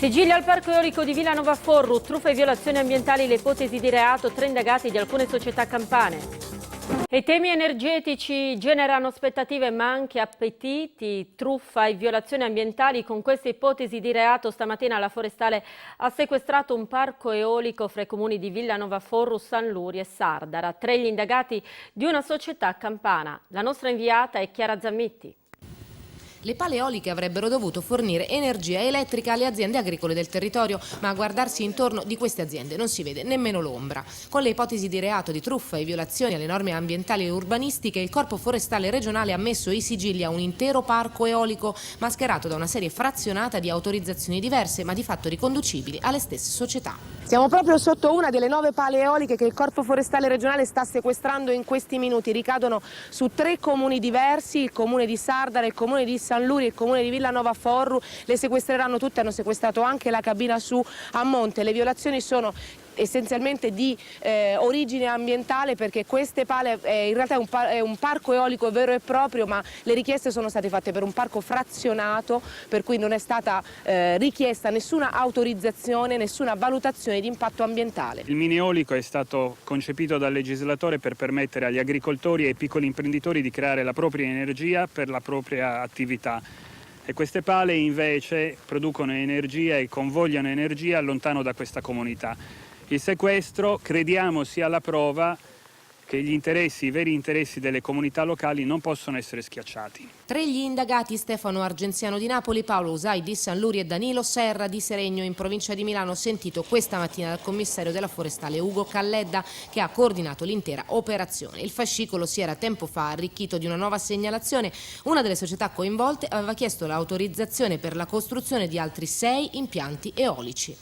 Sigillo al parco eolico di Villanova Forru, truffa e violazioni ambientali, le ipotesi di reato, 3 indagati di alcune società campane. E i temi energetici generano aspettative ma anche appetiti, truffa e violazioni ambientali. Con queste ipotesi di reato stamattina la Forestale ha sequestrato un parco eolico fra i comuni di Villanova Forru, San Luri e Sardara. 3 gli indagati di una società campana. La nostra inviata è Chiara Zammitti. Le pale eoliche avrebbero dovuto fornire energia elettrica alle aziende agricole del territorio, ma a guardarsi intorno di queste aziende non si vede nemmeno l'ombra. Con le ipotesi di reato di truffa e violazioni alle norme ambientali e urbanistiche, il Corpo Forestale regionale ha messo i sigilli a un intero parco eolico, mascherato da una serie frazionata di autorizzazioni diverse, ma di fatto riconducibili alle stesse società. Siamo proprio sotto una delle 9 pale eoliche che il Corpo Forestale regionale sta sequestrando in questi minuti. Ricadono su 3 comuni diversi, il comune di Sardara, il comune di San Luri e il comune di Villanova Forru. Le sequestreranno tutte, hanno sequestrato anche la cabina su a monte. Le violazioni sono essenzialmente di origine ambientale, perché queste pale in realtà è un parco eolico vero e proprio, ma le richieste sono state fatte per un parco frazionato, per cui non è stata richiesta nessuna autorizzazione, nessuna valutazione di impatto ambientale. Il mini eolico è stato concepito dal legislatore per permettere agli agricoltori e ai piccoli imprenditori di creare la propria energia per la propria attività. E queste pale invece producono energia e convogliano energia lontano da questa comunità. Il sequestro crediamo sia la prova che gli interessi, i veri interessi delle comunità locali non possono essere schiacciati. 3 gli indagati: Stefano Argenziano di Napoli, Paolo Usai di San Luri e Danilo Serra di Seregno in provincia di Milano, sentito questa mattina dal commissario della Forestale Ugo Calledda, che ha coordinato l'intera operazione. Il fascicolo si era tempo fa arricchito di una nuova segnalazione. Una delle società coinvolte aveva chiesto l'autorizzazione per la costruzione di altri 6 impianti eolici.